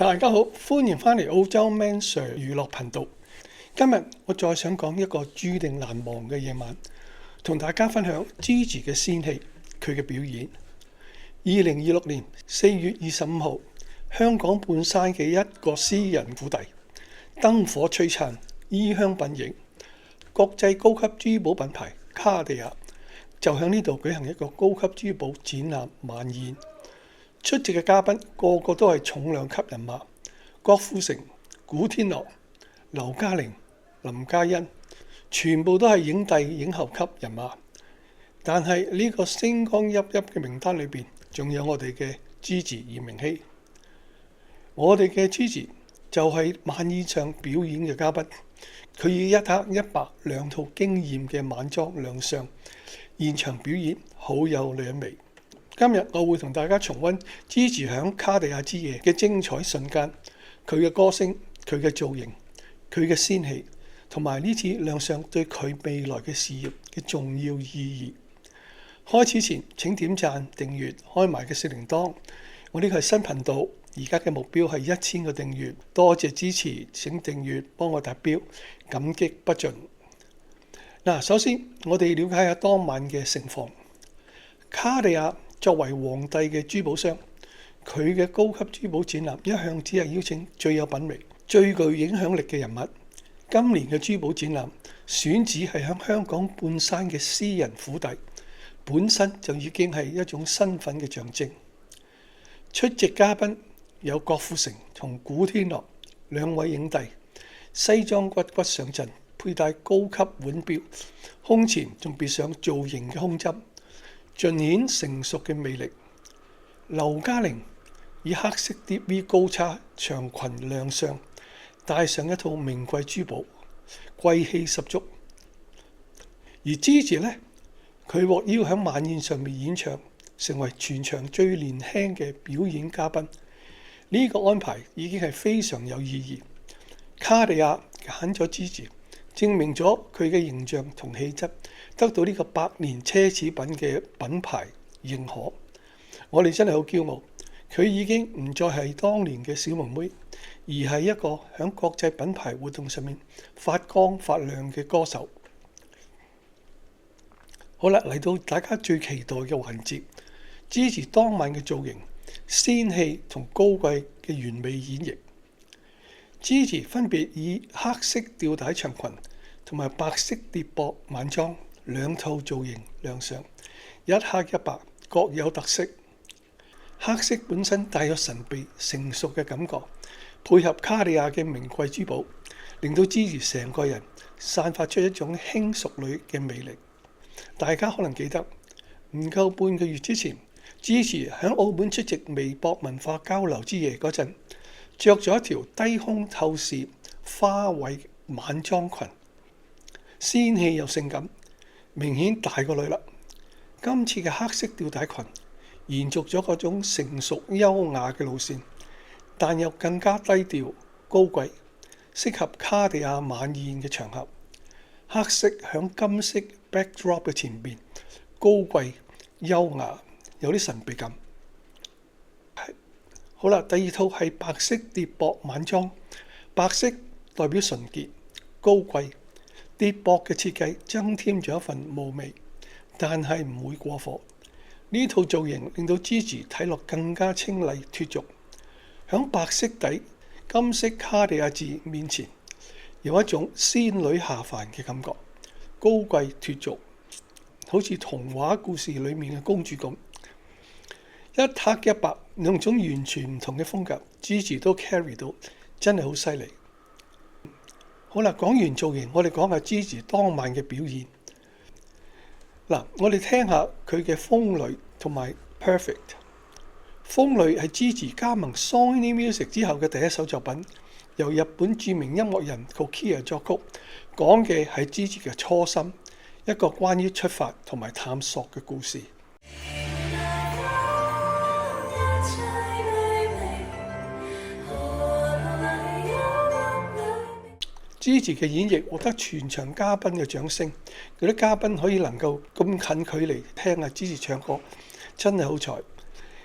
大家好，歡迎返嚟澳洲 Man Sir 娛樂頻道。今日我再想講一個注定難忘嘅夜晚，同大家分享 Gigi 嘅仙氣，佢嘅表演。2026年4月25號，香港半山嘅一個私人府邸，燈火璀璨，衣香鬢影，國際高級珠寶品牌卡地亞就喺呢度舉行一個高級珠寶展覽晚宴。出席嘅嘉賓個個都係重量級人馬，郭富城、古天樂、劉嘉玲、林嘉欣，全部都係影帝影后級人馬。但係呢個星光熠熠嘅名單裏邊，仲有我哋嘅 Gigi 葉明熙。我哋嘅 Gigi 就係晚宴上表演嘅嘉賓，佢以一黑一白兩套驚豔嘅晚裝亮相，現場表演好有女人味。今日我會同大家重溫 Gigi 響卡地亞之夜嘅精彩瞬間，佢嘅歌聲、佢嘅造型、佢嘅仙氣，同埋呢次亮相對佢未來嘅事業嘅重要意義。開始前請點讚、訂閱、開埋嘅小鈴鐺。我呢個係新頻道，而家嘅目標係1000個訂閱，多謝支持，請訂閱幫我達標，感激不盡。嗱，首先我哋了解下當晚嘅盛況。卡地亞作為皇帝嘅珠寶商，佢嘅高級珠寶展覽一向只係邀請最有品味、最具影響力嘅人物。今年嘅珠寶展覽選址係喺香港半山嘅私人府邸，本身就已經係一種身份嘅象徵。出席嘉賓有郭富城同古天樂兩位影帝，西裝骨骨上陣，佩戴高級腕錶，胸前仲別上造型嘅胸針，盡顯成熟嘅魅力。劉嘉玲以黑色 Deep V 高叉長裙亮相，戴上一套名貴珠寶，貴氣十足。而 Gigi 呢，佢獲邀喺晚宴上面演唱，成為全場最年輕嘅表演嘉賓。呢個安排已經係非常有意義。卡地亞揀咗 Gigi，證明咗佢嘅形象同氣質得到呢個百年奢侈品嘅品牌認可。我哋真係好驕傲，佢已經唔再係當年嘅小妹妹，而係一個喺國際品牌活動上面發光發亮嘅歌手。好啦，嚟到大家最期待嘅環節，Gigi 當晚嘅造型、仙氣同高貴嘅完美演繹。Gigi 分別以黑色吊帶長裙同埋白色疊膊晚裝兩套造型亮相，一黑一白，各有特色。黑色本身帶有神秘成熟嘅感覺，配合卡地亞嘅名貴珠寶，令到 Gigi 成個人散發出一種輕熟女嘅魅力。大家可能記得，唔夠半個月之前，Gigi 喺澳門出席微博文化交流之夜嗰陣，着咗一條低胸透視花卉晚裝裙，仙氣又性感，明顯大個女啦。今次嘅黑色吊帶裙延續咗嗰種成熟優雅嘅路線，但又更加低調高貴，適合卡地亞晚宴嘅場合。黑色響金色 backdrop 嘅前邊，高貴優雅，有啲神秘感。好啦，第二套係白色疊膊晚裝，白色代表純潔高貴，疊膊嘅設計增添咗一份嫵媚，但係唔會過火。呢套造型令到 Gigi 睇落更加清麗脫俗。響白色底金色卡地亞字面前，有一種仙女下凡嘅感覺，高貴脫俗，好似童話故事裡面嘅公主咁。一黑一白兩種完全唔同嘅風格 ，Gigi 都 carry 到，真係好犀利。好啦，講完造型，我哋講下 Gigi 當晚嘅表現。嗱，我哋聽下佢嘅風雷同埋 Perfect。風雷係 Gigi 加盟 Sony Music 之後嘅第一首作品，由日本著名音樂人 Kokia 作曲，講嘅係 Gigi 嘅初心，一個關於出發同埋探索嘅故事。Gigi 嘅演繹獲得全場嘉賓嘅掌聲，嗰啲嘉賓可以能夠咁近距離聽下 Gigi 唱歌，真係好彩。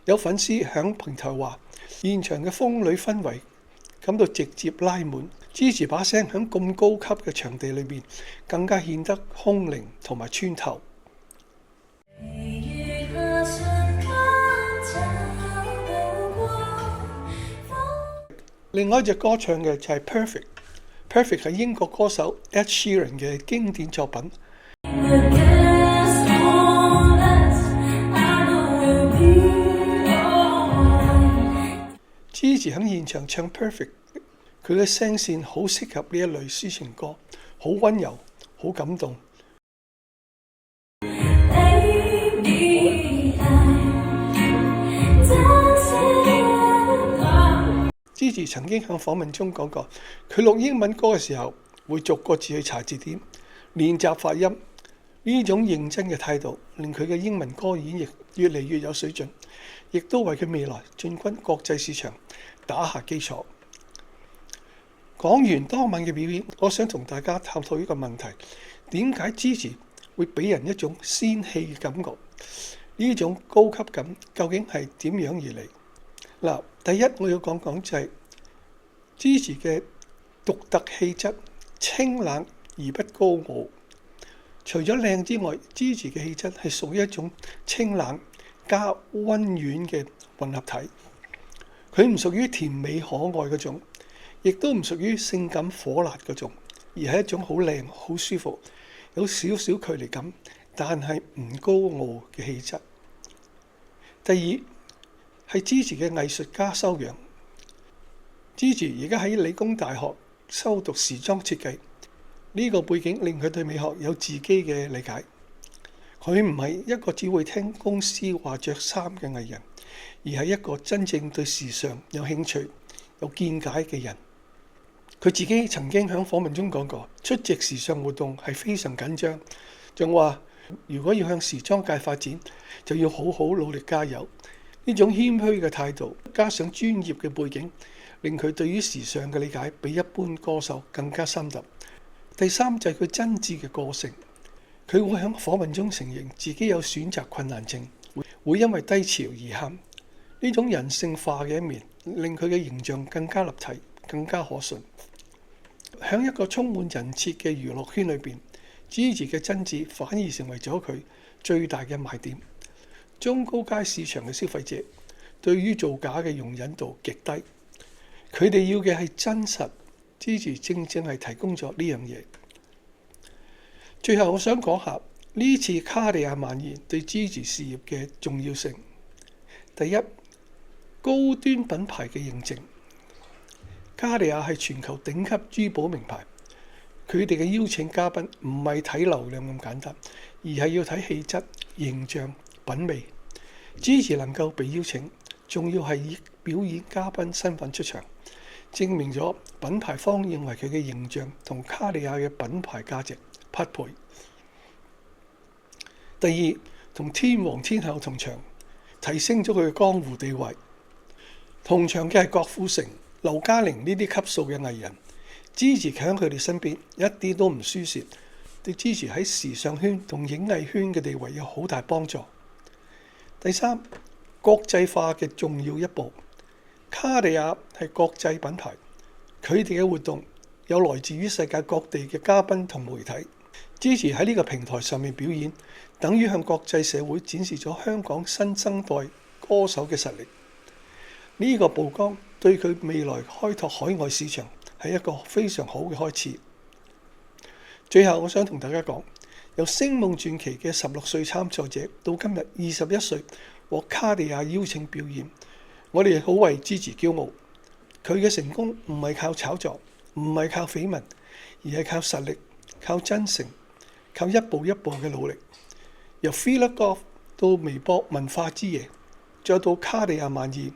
有粉絲響平台話，現場嘅風裏氛圍感到直接拉滿，支持把聲響咁高級嘅場地裏面，更加顯得空靈同埋穿透。另外一隻歌唱嘅就係 Perfect。Perfect 係英國歌手 Ed Sheeran 嘅經典作品。支持喺現場唱 Perfect， 佢嘅聲線好適合呢一類抒情歌，好溫柔，好感動。支持曾經喺訪問中講過，佢錄英文歌嘅時候會逐個字去查字典，練習發音。呢種認真嘅態度令佢嘅英文歌演繹越嚟越有水準，亦都為佢未來進軍國際市場打下基礎。講完當晚嘅表演，我想同大家探討一個問題：點解支持會俾人一種仙氣嘅感覺？呢種高級感究竟係點樣而嚟？嗱，第一我要講講就係支持嘅獨特氣質，清冷而不高傲。除咗靚之外，支持嘅氣質係屬於一種清冷加溫婉嘅混合體。佢唔屬於甜美可愛嗰種，亦都唔屬於性感火辣嗰種，而係一種好靚、好舒服、有少少距離感，但係唔高傲嘅氣質。第二係支持嘅藝術家修養。支持而家喺理工大學修讀時裝設計。呢個背景令佢對美學有自己嘅理解。佢唔係一個只會聽公司話着衫嘅藝人，而係一個真正對時尚有興趣、有見解嘅人。佢自己曾經喺訪問中講過，出席時尚活動係非常緊張，仲話如果要向時裝界發展，就要好好努力加油。呢種謙虛嘅態度，加上專業嘅背景，令佢對於時尚嘅理解比一般歌手更加深入。第三就係佢真摯嘅個性，佢會喺訪問中承認自己有選擇困難症，會因為低潮而喊。呢種人性化嘅一面，令佢嘅形象更加立體、更加可信。喺一個充滿人設嘅娛樂圈裏邊，支持嘅真摯反而成為咗佢最大嘅賣點。中高階市場嘅消費者對於造假嘅容忍度極低，佢哋要嘅係真實。支持正正係提供咗呢樣嘢。最後我想講下呢次卡地亞晚宴對支持事業嘅重要性。第一，高端品牌嘅認證。卡地亞係全球頂級珠寶名牌，佢哋嘅邀請嘉賓唔係睇流量咁簡單，而係要睇氣質、形象、品味。支持能夠被邀請，仲要係以表演嘉賓身份出場，證明咗品牌方認為佢嘅形象同卡地亞嘅品牌價值匹配。第二，同天王天后同場，提升咗佢嘅江湖地位。同場嘅係郭富城、劉嘉玲呢啲級數嘅藝人，支持喺佢哋身邊一啲都唔輸蝕，對支持喺時尚圈同影藝圈嘅地位有好大幫助。第三，國際化嘅重要一步。卡地亞係國際品牌，佢哋嘅活動有來自於世界各地嘅嘉賓同媒體，支持喺呢個平台上面表演，等於向國際社會展示咗香港新生代歌手嘅實力。呢個曝光對佢未來開拓海外市場係一個非常好嘅開始。最後我想同大家講，由星夢傳奇嘅16歲參賽者到今日21歲獲卡地亞邀請表演，我哋好為支持驕傲。佢嘅成功唔係靠炒作，唔係靠緋聞，而係靠實力、靠真誠、靠一步一步嘅努力。由 Fila Golf 到微博文化之夜，再到卡地亞晚宴，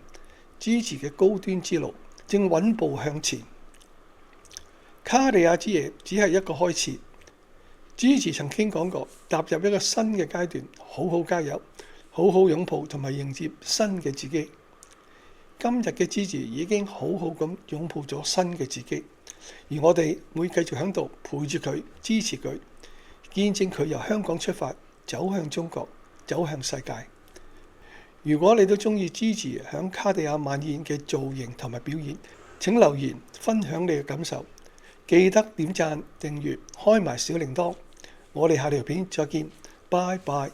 支持嘅高端之路正穩步向前。卡地亞之夜只係一個開始。支持曾經講過，踏入一個新嘅階段，好好加油，好好擁抱同埋迎接新嘅自己。今日嘅支持已經好好咁擁抱咗新嘅自己，而我哋會繼續喺度陪住佢，支持佢，見證佢由香港出發，走向中國，走向世界。如果你都中意 Gigi 響卡地亞晚宴嘅造型同埋表演，請留言分享你嘅感受。記得點讚、訂閱、開埋小鈴鐺。我哋下條片再見，拜拜。